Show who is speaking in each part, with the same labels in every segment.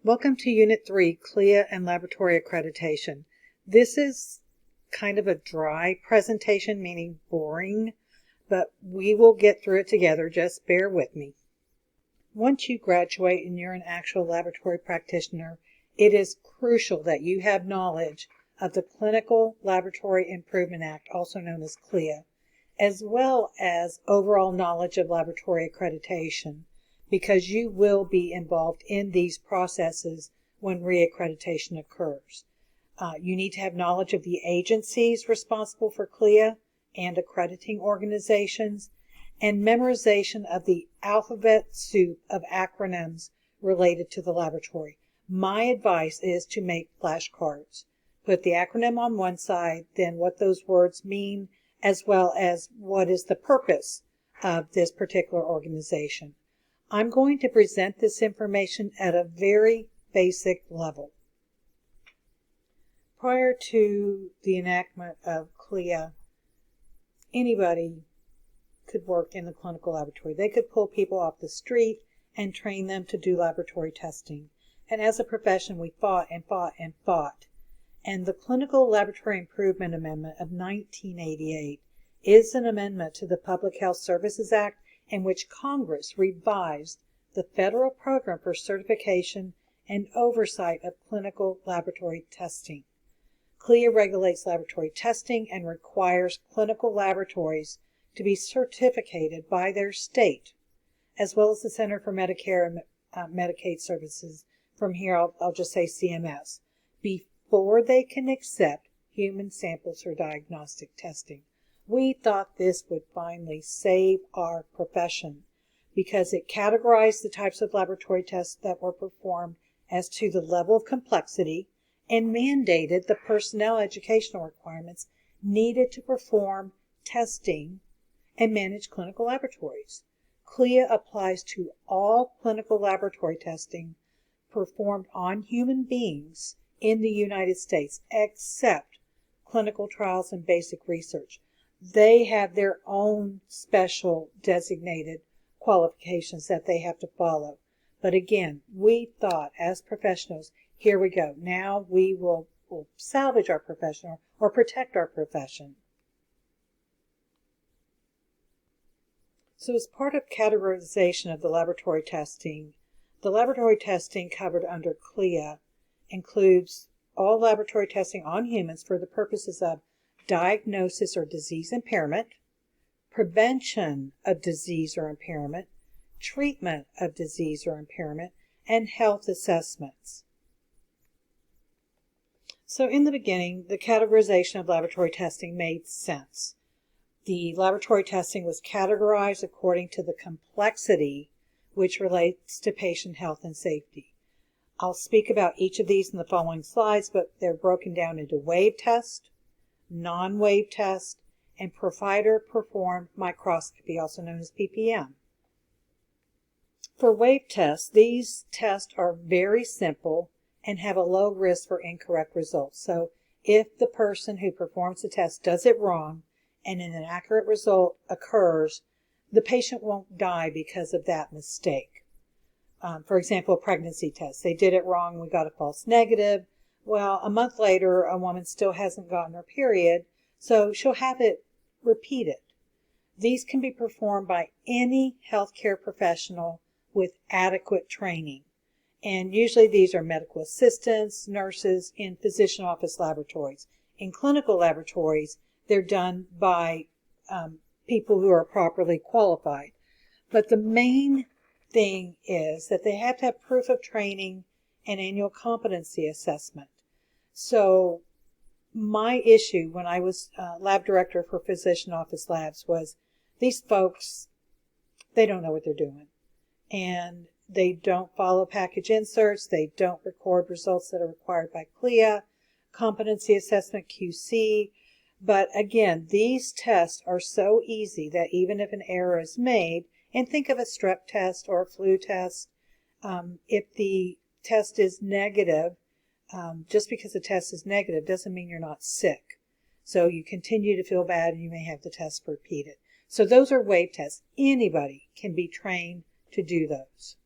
Speaker 1: Welcome to Unit 3, CLIA and Laboratory Accreditation. This is kind of a dry presentation, meaning boring, but we will get through it together. Just bear with me. Once you graduate and you're an actual laboratory practitioner, it is crucial that you have knowledge of the Clinical Laboratory Improvement Act, also known as CLIA, as well as overall knowledge of laboratory accreditation, because you will be involved in these processes when reaccreditation occurs. You need to have knowledge of the agencies responsible for CLIA and accrediting organizations, and memorization of the alphabet soup of acronyms related to the laboratory. My advice is to make flashcards. Put the acronym on one side, then what those words mean, as well as what is the purpose of this particular organization. I'm going to present this information at a very basic level. Prior to the enactment of CLIA, anybody could work in the clinical laboratory. They could pull people off the street and train them to do laboratory testing. And as a profession, we fought and fought and fought. And the Clinical Laboratory Improvement Amendment of 1988 is an amendment to the Public Health Services Act in which Congress revised the federal program for certification and oversight of clinical laboratory testing. CLIA regulates laboratory testing and requires clinical laboratories to be certificated by their state, as well as the Center for Medicare and Medicaid Services. From here, I'll just say CMS, before they can accept human samples for diagnostic testing. We thought this would finally save our profession because it categorized the types of laboratory tests that were performed as to the level of complexity and mandated the personnel educational requirements needed to perform testing and manage clinical laboratories. CLIA applies to all clinical laboratory testing performed on human beings in the United States, except clinical trials and basic research. They have their own special designated qualifications that they have to follow. But again, we thought as professionals, here we go. Now we will salvage our profession or protect our profession. So as part of categorization of the laboratory testing covered under CLIA includes all laboratory testing on humans for the purposes of diagnosis or disease impairment, prevention of disease or impairment, treatment of disease or impairment, and health assessments. So in the beginning, the categorization of laboratory testing made sense. The laboratory testing was categorized according to the complexity which relates to patient health and safety. I'll speak about each of these in the following slides, but they're broken down into wave test, non-wave test, and provider-performed microscopy, also known as PPM. For wave tests, these tests are very simple and have a low risk for incorrect results. So if the person who performs the test does it wrong and an inaccurate result occurs, the patient won't die because of that mistake. For example, a pregnancy test. They did it wrong, we got a false negative. Well, a month later, a woman still hasn't gotten her period, so she'll have it repeated. These can be performed by any healthcare professional with adequate training. And usually these are medical assistants, nurses, in physician office laboratories. In clinical laboratories, they're done by people who are properly qualified. But the main thing is that they have to have proof of training and annual competency assessment. So my issue when I was lab director for physician office labs was these folks, they don't know what they're doing. And they don't follow package inserts. They don't record results that are required by CLIA, competency assessment, QC. But again, these tests are so easy that even if an error is made, and think of a strep test or a flu test, if the test is negative, just because the test is negative doesn't mean you're not sick. So you continue to feel bad and you may have the test repeated. So those are wave tests. Anybody can be trained to do those.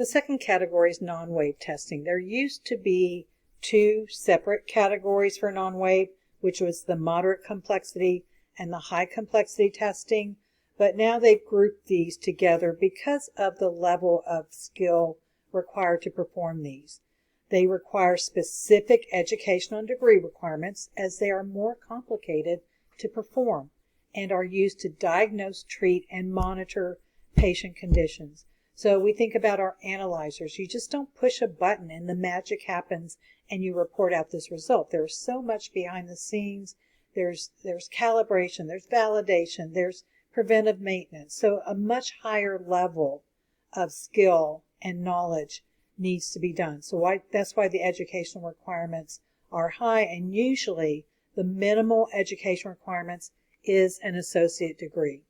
Speaker 1: The second category is non-wave testing. There used to be two separate categories for non-wave, which was the moderate complexity and the high complexity testing, but now they've grouped these together because of the level of skill required to perform these. They require specific educational and degree requirements as they are more complicated to perform and are used to diagnose, treat, and monitor patient conditions. So we think about our analyzers. You just don't push a button and the magic happens and you report out this result. There's so much behind the scenes. There's calibration, there's validation, there's preventive maintenance. So a much higher level of skill and knowledge needs to be done. So that's why the educational requirements are high, and usually the minimal education requirements is an associate degree.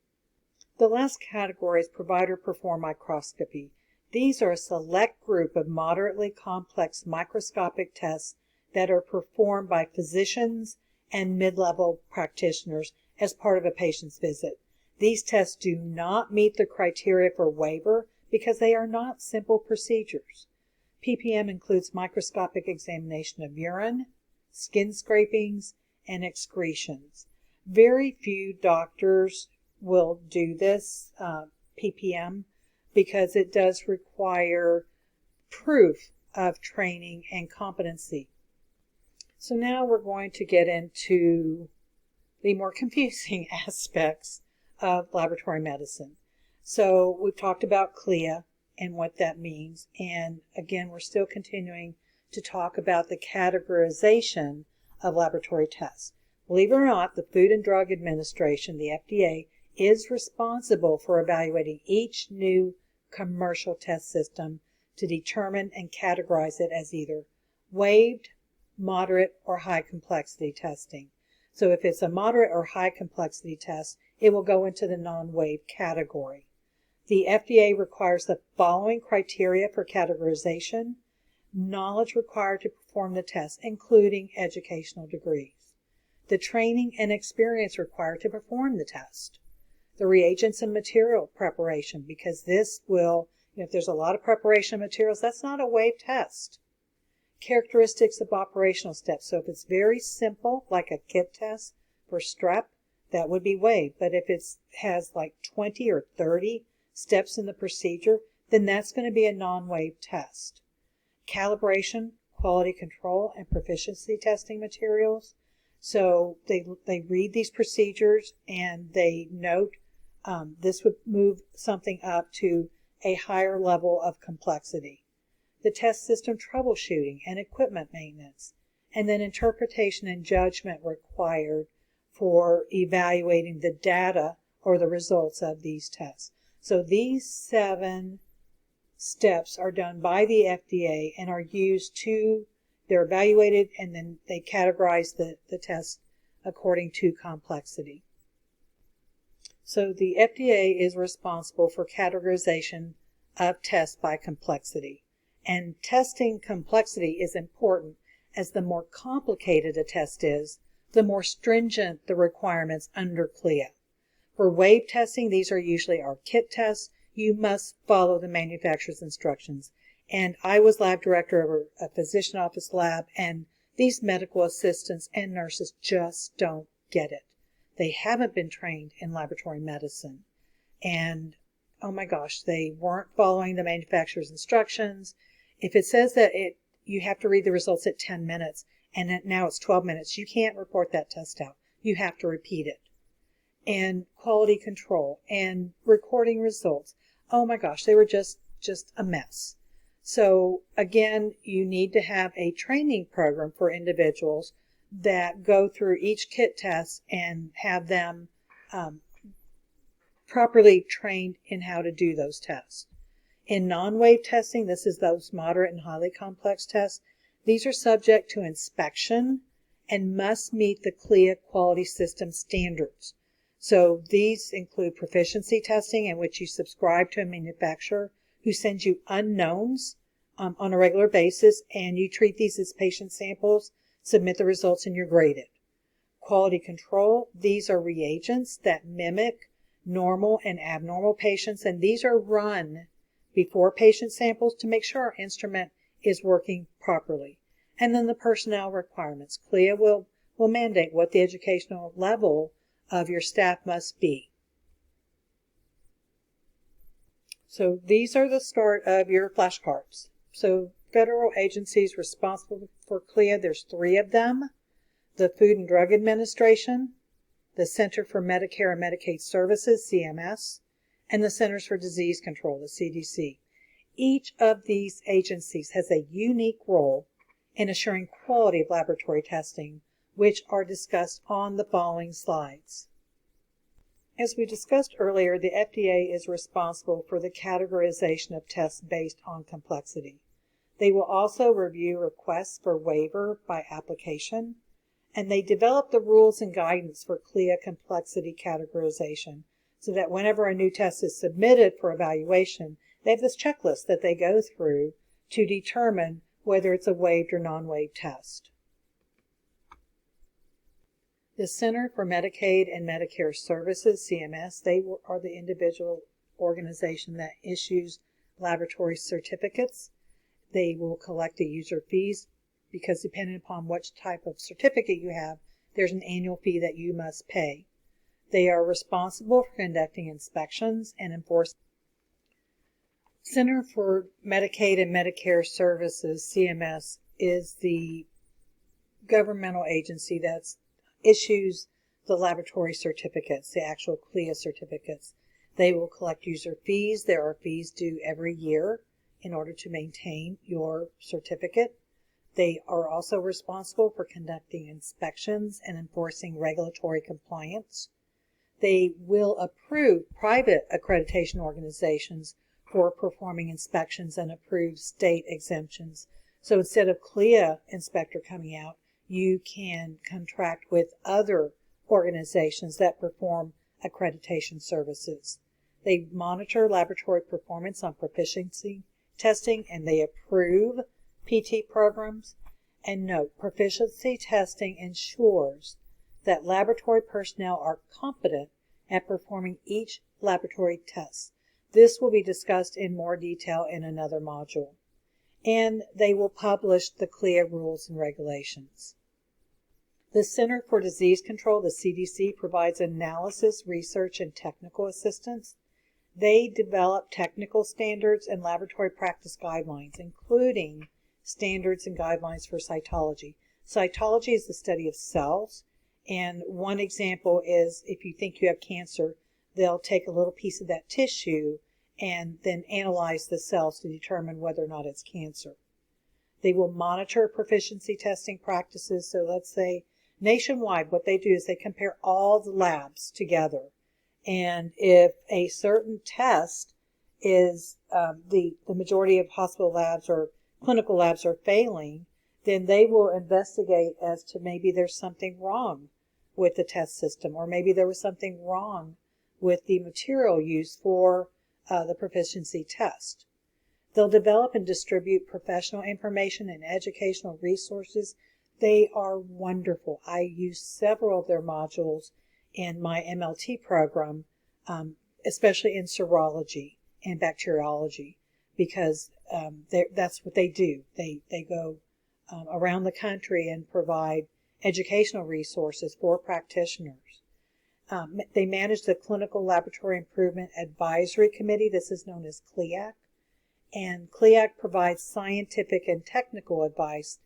Speaker 1: The last category is provider performed microscopy. These are a select group of moderately complex microscopic tests that are performed by physicians and mid-level practitioners as part of a patient's visit. These tests do not meet the criteria for waiver because they are not simple procedures. PPM includes microscopic examination of urine, skin scrapings, and excretions. Very few doctors will do this PPM because it does require proof of training and competency. So now we're going to get into the more confusing aspects of laboratory medicine. So we've talked about CLIA and what that means, and again we're still continuing to talk about the categorization of laboratory tests. Believe it or not, the Food and Drug Administration, the FDA, is responsible for evaluating each new commercial test system to determine and categorize it as either waived, moderate, or high complexity testing. So if it's a moderate or high complexity test, it will go into the non-wave category. The FDA requires the following criteria for categorization: knowledge required to perform the test, including educational degrees, the training and experience required to perform the test, the reagents and material preparation, because this will, if there's a lot of preparation of materials, that's not a wave test. Characteristics of operational steps. So if it's very simple, like a kit test for strep, that would be wave. But if it has like 20 or 30 steps in the procedure, then that's going to be a non-wave test. Calibration, quality control, and proficiency testing materials. So they read these procedures and they note this would move something up to a higher level of complexity. The test system troubleshooting and equipment maintenance, and then interpretation and judgment required for evaluating the data or the results of these tests. So these 7 steps are done by the FDA and are used they're evaluated and then they categorize the test according to complexity. So the FDA is responsible for categorization of tests by complexity. And testing complexity is important, as the more complicated a test is, the more stringent the requirements under CLIA. For wave testing, these are usually our kit tests. You must follow the manufacturer's instructions. And I was lab director of a physician office lab, and these medical assistants and nurses just don't get it. They haven't been trained in laboratory medicine. And oh my gosh, they weren't following the manufacturer's instructions. If it says that you have to read the results at 10 minutes and now it's 12 minutes, you can't report that test out. You have to repeat it. And quality control and recording results. Oh my gosh, they were just a mess. So again, you need to have a training program for individuals that go through each kit test and have them properly trained in how to do those tests. In non-wave testing, this is those moderate and highly complex tests. These are subject to inspection and must meet the CLIA quality system standards. So these include proficiency testing, in which you subscribe to a manufacturer who sends you unknowns on a regular basis, and you treat these as patient samples, submit the results, and you're graded. Quality control, these are reagents that mimic normal and abnormal patients, and these are run before patient samples to make sure our instrument is working properly. And then the personnel requirements. CLIA will mandate what the educational level of your staff must be. So these are the start of your flashcards. So federal agencies responsible for CLIA, there's 3 of them. The Food and Drug Administration, the Center for Medicare and Medicaid Services, CMS, and the Centers for Disease Control, the CDC. Each of these agencies has a unique role in assuring quality of laboratory testing, which are discussed on the following slides. As we discussed earlier, the FDA is responsible for the categorization of tests based on complexity. They will also review requests for waiver by application, and they develop the rules and guidance for CLIA complexity categorization so that whenever a new test is submitted for evaluation, they have this checklist that they go through to determine whether it's a waived or non-waived test. The Center for Medicaid and Medicare Services, CMS, they are the individual organization that issues laboratory certificates. They will collect the user fees because depending upon which type of certificate you have, there's an annual fee that you must pay. They are responsible for conducting inspections and enforcement. Center for Medicaid and Medicare Services, CMS, is the governmental agency that issues the laboratory certificates, the actual CLIA certificates. They will collect user fees. There are fees due every year in order to maintain your certificate. They are also responsible for conducting inspections and enforcing regulatory compliance. They will approve private accreditation organizations for performing inspections and approve state exemptions. So instead of CLIA inspector coming out, you can contract with other organizations that perform accreditation services. They monitor laboratory performance on proficiency testing, and they approve PT programs. And note, proficiency testing ensures that laboratory personnel are competent at performing each laboratory test. This will be discussed in more detail in another module. And they will publish the CLIA rules and regulations. The Center for Disease Control, the CDC, provides analysis, research, and technical assistance. They develop technical standards and laboratory practice guidelines, including standards and guidelines for cytology. Cytology is the study of cells, and one example is if you think you have cancer, they'll take a little piece of that tissue and then analyze the cells to determine whether or not it's cancer. They will monitor proficiency testing practices. So let's say nationwide, what they do is they compare all the labs together. And if a certain test is the majority of hospital labs or clinical labs are failing, then they will investigate as to maybe there's something wrong with the test system, or maybe there was something wrong with the material used for the proficiency test. They'll develop and distribute professional information and educational resources. They are wonderful. I use several of their modules in my MLT program, especially in serology and bacteriology, because that's what they do. They go around the country and provide educational resources for practitioners. They manage the Clinical Laboratory Improvement Advisory Committee. This is known as CLIA. And CLIA provides scientific and technical advice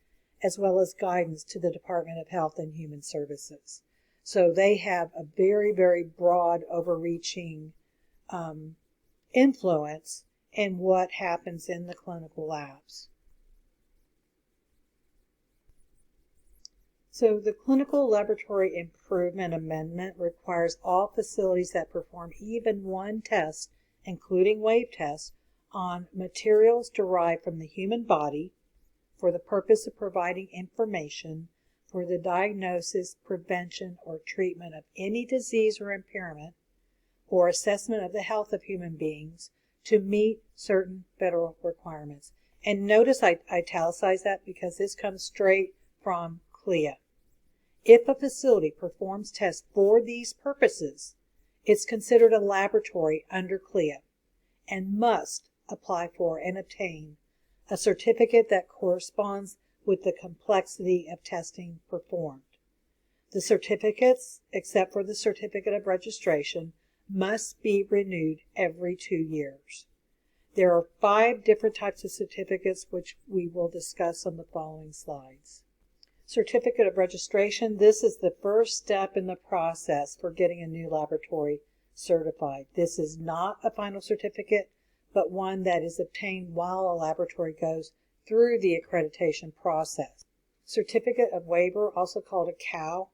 Speaker 1: as well as guidance to the Department of Health and Human Services. So they have a very, very broad, overreaching influence in what happens in the clinical labs. So the Clinical Laboratory Improvement Amendment requires all facilities that perform even one test, including wave tests, on materials derived from the human body for the purpose of providing information for the diagnosis, prevention, or treatment of any disease or impairment, or assessment of the health of human beings to meet certain federal requirements. And notice I italicize that because this comes straight from CLIA. If a facility performs tests for these purposes, it's considered a laboratory under CLIA and must apply for and obtain a certificate that corresponds with the complexity of testing performed. The certificates, except for the certificate of registration, must be renewed every 2 years. There are 5 different types of certificates which we will discuss on the following slides. Certificate of registration, this is the first step in the process for getting a new laboratory certified. This is not a final certificate, but one that is obtained while a laboratory goes through the accreditation process. Certificate of waiver, also called a CAL,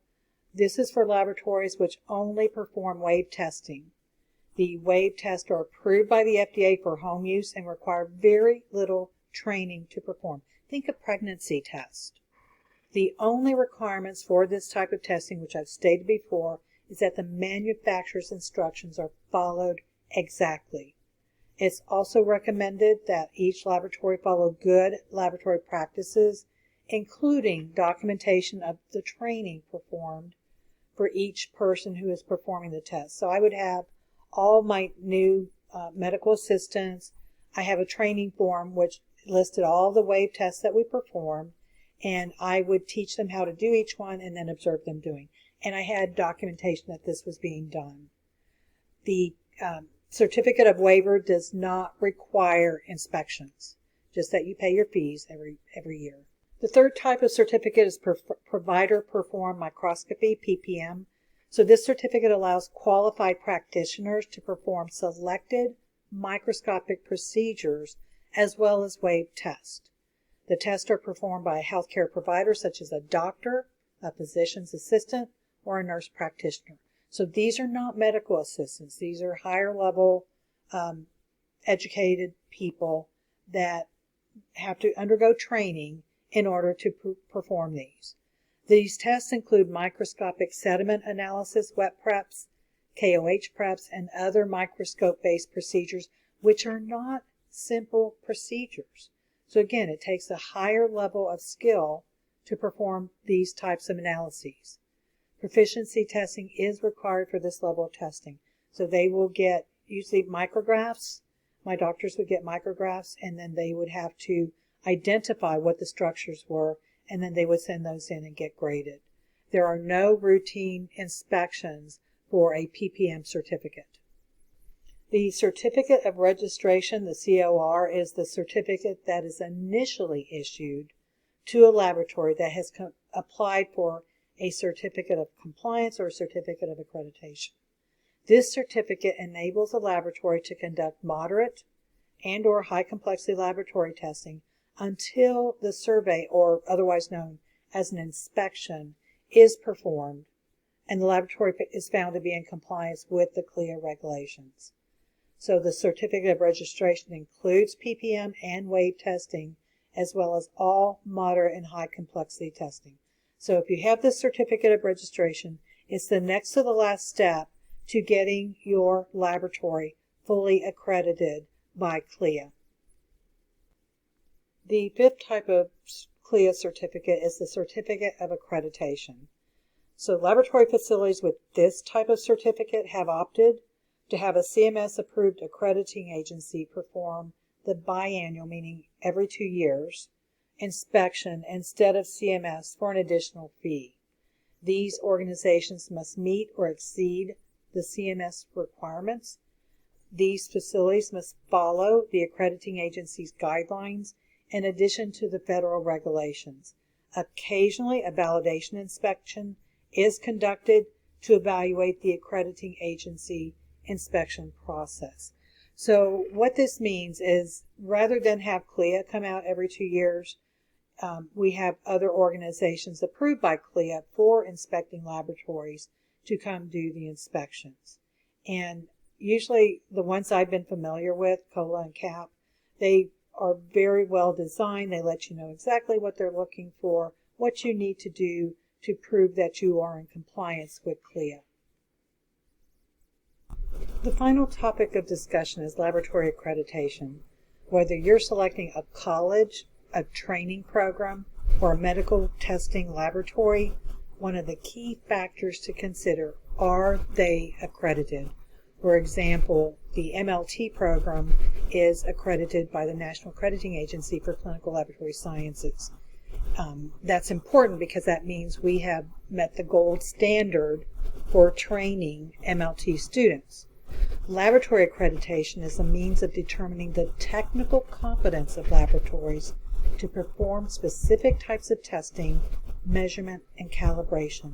Speaker 1: this is for laboratories which only perform wave testing. The wave tests are approved by the FDA for home use and require very little training to perform. Think of pregnancy test. The only requirements for this type of testing, which I've stated before, is that the manufacturer's instructions are followed exactly. It's also recommended that each laboratory follow good laboratory practices, including documentation of the training performed for each person who is performing the test. So I would have all my new medical assistants. I have a training form which listed all the wave tests that we performed, and I would teach them how to do each one and then observe them doing. And I had documentation that this was being done. The certificate of waiver does not require inspections, just that you pay your fees every year. The third type of certificate is Provider Performed Microscopy, PPM. So this certificate allows qualified practitioners to perform selected microscopic procedures as well as wave tests. The tests are performed by a healthcare provider such as a doctor, a physician's assistant, or a nurse practitioner. So these are not medical assistants. These are higher level educated people that have to undergo training in order to perform these. These tests include microscopic sediment analysis, wet preps, KOH preps, and other microscope-based procedures, which are not simple procedures. So again, it takes a higher level of skill to perform these types of analyses. Proficiency testing is required for this level of testing. So they will get usually micrographs. My doctors would get micrographs, and then they would have to identify what the structures were, and then they would send those in and get graded. There are no routine inspections for a PPM certificate. The Certificate of Registration, the COR, is the certificate that is initially issued to a laboratory that has applied for a certificate of compliance or a certificate of accreditation. This certificate enables a laboratory to conduct moderate and or high complexity laboratory testing until the survey, or otherwise known as an inspection, is performed and the laboratory is found to be in compliance with the CLIA regulations. So the Certificate of Registration includes PPM and wave testing, as well as all moderate and high complexity testing. So if you have this Certificate of Registration, it's the next to the last step to getting your laboratory fully accredited by CLIA. The fifth type of CLIA certificate is the Certificate of Accreditation. So laboratory facilities with this type of certificate have opted to have a CMS-approved accrediting agency perform the biannual, meaning every 2 years, inspection instead of CMS for an additional fee. These organizations must meet or exceed the CMS requirements. These facilities must follow the accrediting agency's guidelines in addition to the federal regulations. Occasionally, a validation inspection is conducted to evaluate the accrediting agency inspection process. So what this means is, rather than have CLIA come out every 2 years, we have other organizations approved by CLIA for inspecting laboratories to come do the inspections. And usually the ones I've been familiar with, COLA and CAP, they are very well designed. They let you know exactly what they're looking for, what you need to do to prove that you are in compliance with CLIA. The final topic of discussion is laboratory accreditation. Whether you're selecting a college, a training program, or a medical testing laboratory, one of the key factors to consider, are they accredited? For example, the MLT program is accredited by the National Accrediting Agency for Clinical Laboratory Sciences. That's important because that means we have met the gold standard for training MLT students. Laboratory accreditation is a means of determining the technical competence of laboratories to perform specific types of testing, measurement, and calibration.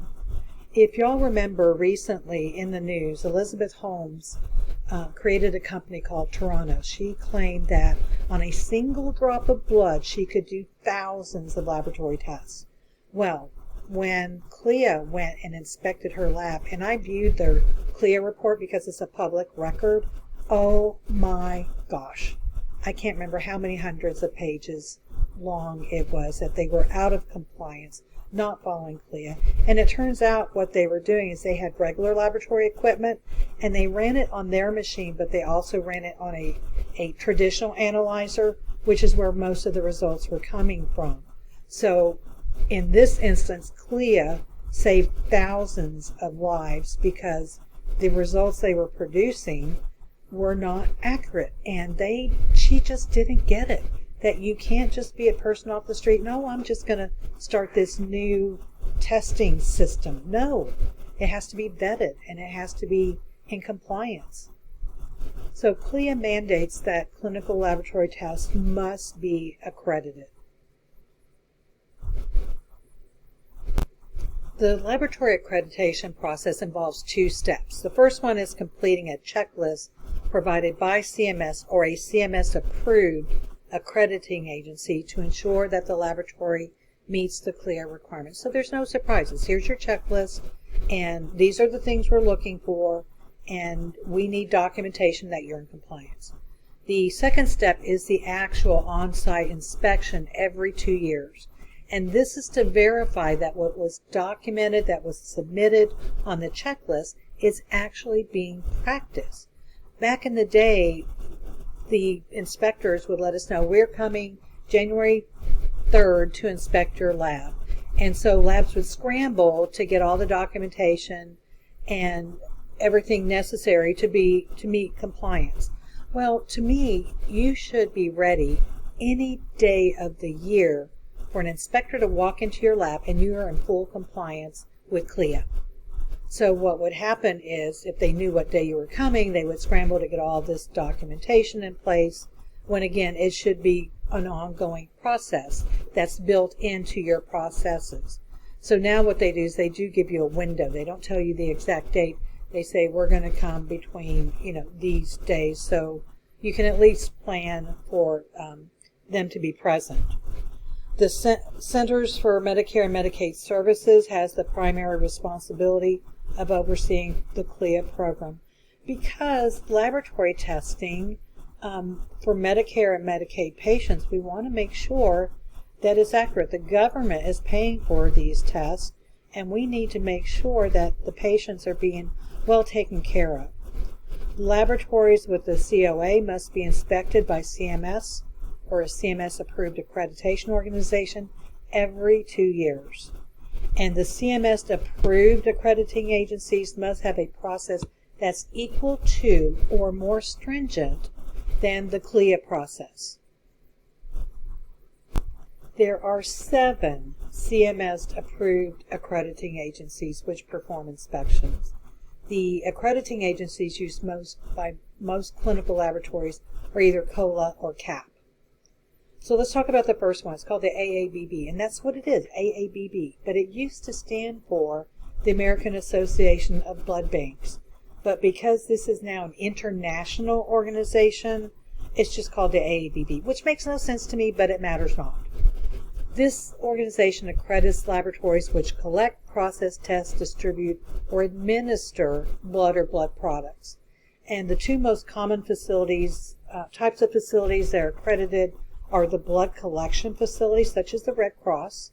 Speaker 1: If y'all remember recently in the news, Elizabeth Holmes created a company called Toronto. She claimed that on a single drop of blood, she could do thousands of laboratory tests. Well, when CLIA went and inspected her lab, and I viewed their CLIA report because it's a public record, oh my gosh. I can't remember how many hundreds of pages long it was that they were out of compliance, not following CLIA. And it turns out what they were doing is they had regular laboratory equipment and they ran it on their machine, but they also ran it on a traditional analyzer, which is where most of the results were coming from. So in this instance, CLIA saved thousands of lives because the results they were producing were not accurate, and she just didn't get it. That you can't just be a person off the street, no, I'm just going to start this new testing system. No, it has to be vetted and it has to be in compliance. So CLIA mandates that clinical laboratory tests must be accredited. The laboratory accreditation process involves two steps. The first one is completing a checklist provided by CMS or a CMS-approved accrediting agency to ensure that the laboratory meets the CLIA requirements. So there's no surprises. Here's your checklist, and these are the things we're looking for, and we need documentation that you're in compliance. The second step is the actual on-site inspection every 2 years. And this is to verify that what was documented, that was submitted on the checklist, is actually being practiced. Back in the day, the inspectors would let us know, we're coming January 3rd to inspect your lab. And so labs would scramble to get all the documentation and everything necessary to meet compliance. Well, to me, you should be ready any day of the year for an inspector to walk into your lab and you are in full compliance with CLIA. So what would happen is, if they knew what day you were coming, they would scramble to get all this documentation in place, when again, it should be an ongoing process that's built into your processes. So now what they do is they do give you a window. They don't tell you the exact date. They say, we're going to come between, these days, so you can at least plan for them to be present. The Centers for Medicare and Medicaid Services has the primary responsibility of overseeing the CLIA program, because laboratory testing for Medicare and Medicaid patients, we want to make sure that it's accurate. The government is paying for these tests, and we need to make sure that the patients are being well taken care of. Laboratories with the COA must be inspected by CMS or a CMS-approved accreditation organization every 2 years. And the CMS-approved accrediting agencies must have a process that's equal to or more stringent than the CLIA process. There are 7 CMS-approved accrediting agencies which perform inspections. The accrediting agencies used by most clinical laboratories are either COLA or CAP. So let's talk about the first one. It's called the AABB, and that's what it is, AABB. But it used to stand for the American Association of Blood Banks. But because this is now an international organization, it's just called the AABB, which makes no sense to me, but it matters not. This organization accredits laboratories which collect, process, test, distribute, or administer blood or blood products. And the two most common types of facilities that are accredited are the blood collection facilities, such as the Red Cross,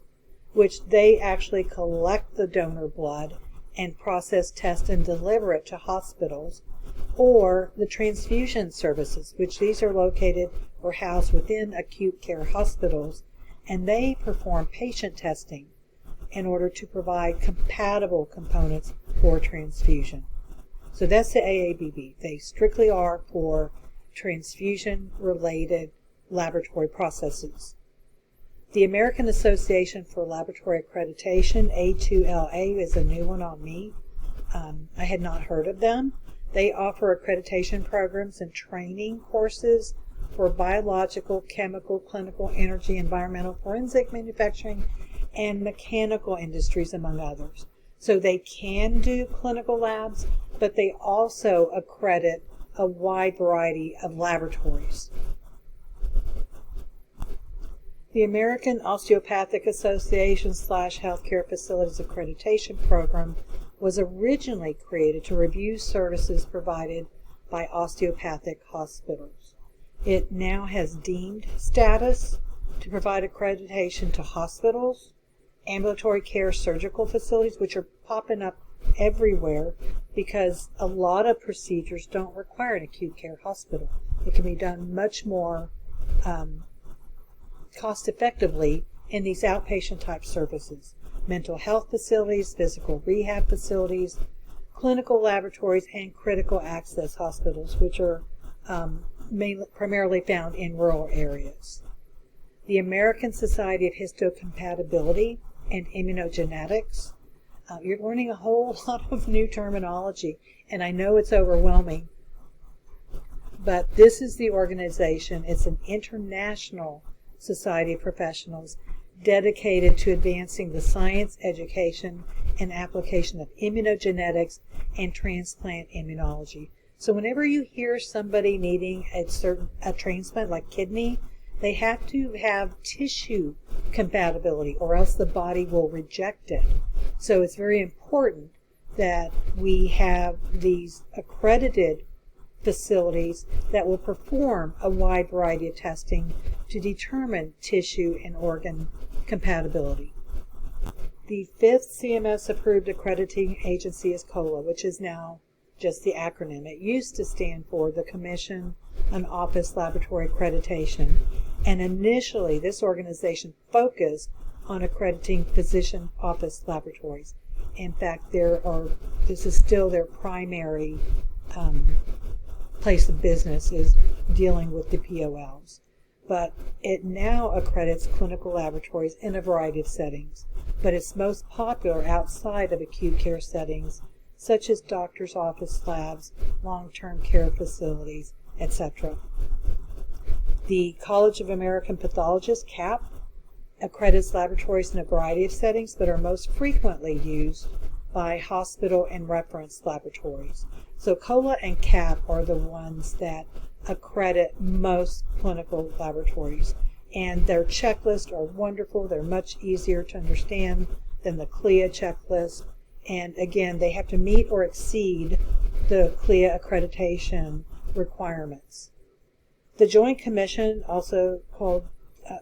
Speaker 1: which they actually collect the donor blood and process, test, and deliver it to hospitals, or the transfusion services, which these are located or housed within acute care hospitals, and they perform patient testing in order to provide compatible components for transfusion. So that's the AABB. They strictly are for transfusion-related laboratory processes. The American Association for Laboratory Accreditation, A2LA, is a new one on me. I had not heard of them. They offer accreditation programs and training courses for biological, chemical, clinical, energy, environmental, forensic, manufacturing, and mechanical industries, among others. So they can do clinical labs, but they also accredit a wide variety of laboratories. The American Osteopathic Association / Healthcare Facilities Accreditation Program was originally created to review services provided by osteopathic hospitals. It now has deemed status to provide accreditation to hospitals, ambulatory care surgical facilities, which are popping up everywhere because a lot of procedures don't require an acute care hospital. It can be done much more cost effectively in these outpatient type services. Mental health facilities, physical rehab facilities, clinical laboratories, and critical access hospitals, which are primarily found in rural areas. The American Society of Histocompatibility and Immunogenetics. You're learning a whole lot of new terminology, and I know it's overwhelming, but this is the organization. It's an international society of professionals dedicated to advancing the science, education, and application of immunogenetics and transplant immunology. So whenever you hear somebody needing a transplant like kidney, they have to have tissue compatibility or else the body will reject it. So it's very important that we have these accredited facilities that will perform a wide variety of testing to determine tissue and organ compatibility. The 5th CMS-approved accrediting agency is COLA, which is now just the acronym. It used to stand for the Commission on Office Laboratory Accreditation, and initially this organization focused on accrediting physician office laboratories. In fact, this is still their primary place of business, is dealing with the POLs. But it now accredits clinical laboratories in a variety of settings, but it's most popular outside of acute care settings, such as doctor's office labs, long-term care facilities, etc. The College of American Pathologists, CAP, accredits laboratories in a variety of settings, but are most frequently used by hospital and reference laboratories. So COLA and CAP are the ones that accredit most clinical laboratories, and their checklists are wonderful. They're much easier to understand than the CLIA checklist, and again, they have to meet or exceed the CLIA accreditation requirements. The Joint Commission, also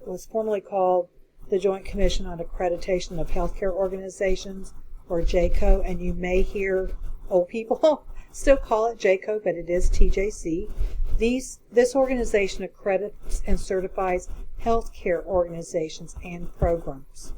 Speaker 1: was formerly called the Joint Commission on Accreditation of Healthcare Organizations, or JCO, and you may hear old people still call it JCO, but it is TJC. This organization accredits and certifies healthcare organizations and programs.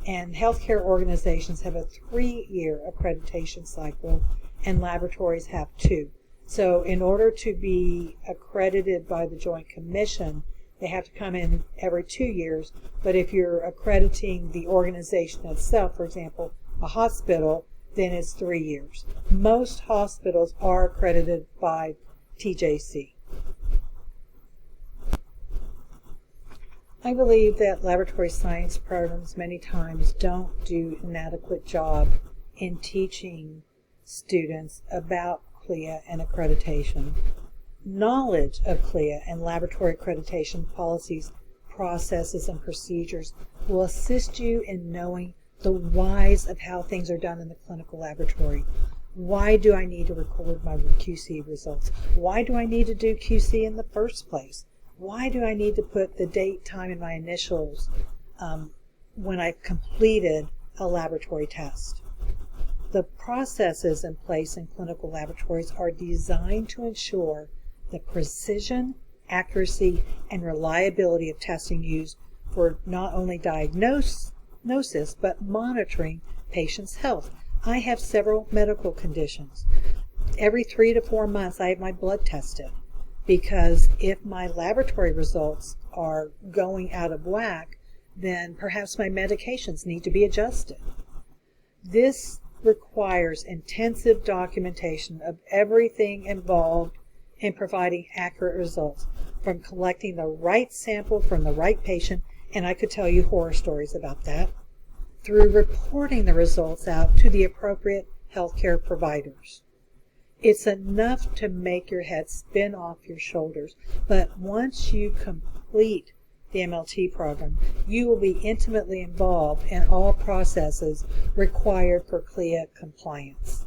Speaker 1: And healthcare organizations have a 3-year accreditation cycle, and laboratories have 2. So in order to be accredited by the Joint Commission, they have to come in every 2 years. But if you're accrediting the organization itself, for example, a hospital, then it's 3 years. Most hospitals are accredited by TJC. I believe that laboratory science programs many times don't do an adequate job in teaching students about CLIA and accreditation. Knowledge of CLIA and laboratory accreditation policies, processes, and procedures will assist you in knowing the whys of how things are done in the clinical laboratory. Why do I need to record my QC results? Why do I need to do QC in the first place? Why do I need to put the date, time, and my initials when I've completed a laboratory test? The processes in place in clinical laboratories are designed to ensure the precision, accuracy, and reliability of testing used for not only diagnosis, but monitoring patients' health. I have several medical conditions. Every 3 to 4 months, I have my blood tested. because if my laboratory results are going out of whack, then perhaps my medications need to be adjusted. This requires intensive documentation of everything involved in providing accurate results, from collecting the right sample from the right patient, and I could tell you horror stories about that, through reporting the results out to the appropriate healthcare providers. It's enough to make your head spin off your shoulders, but once you complete the MLT program, you will be intimately involved in all processes required for CLIA compliance.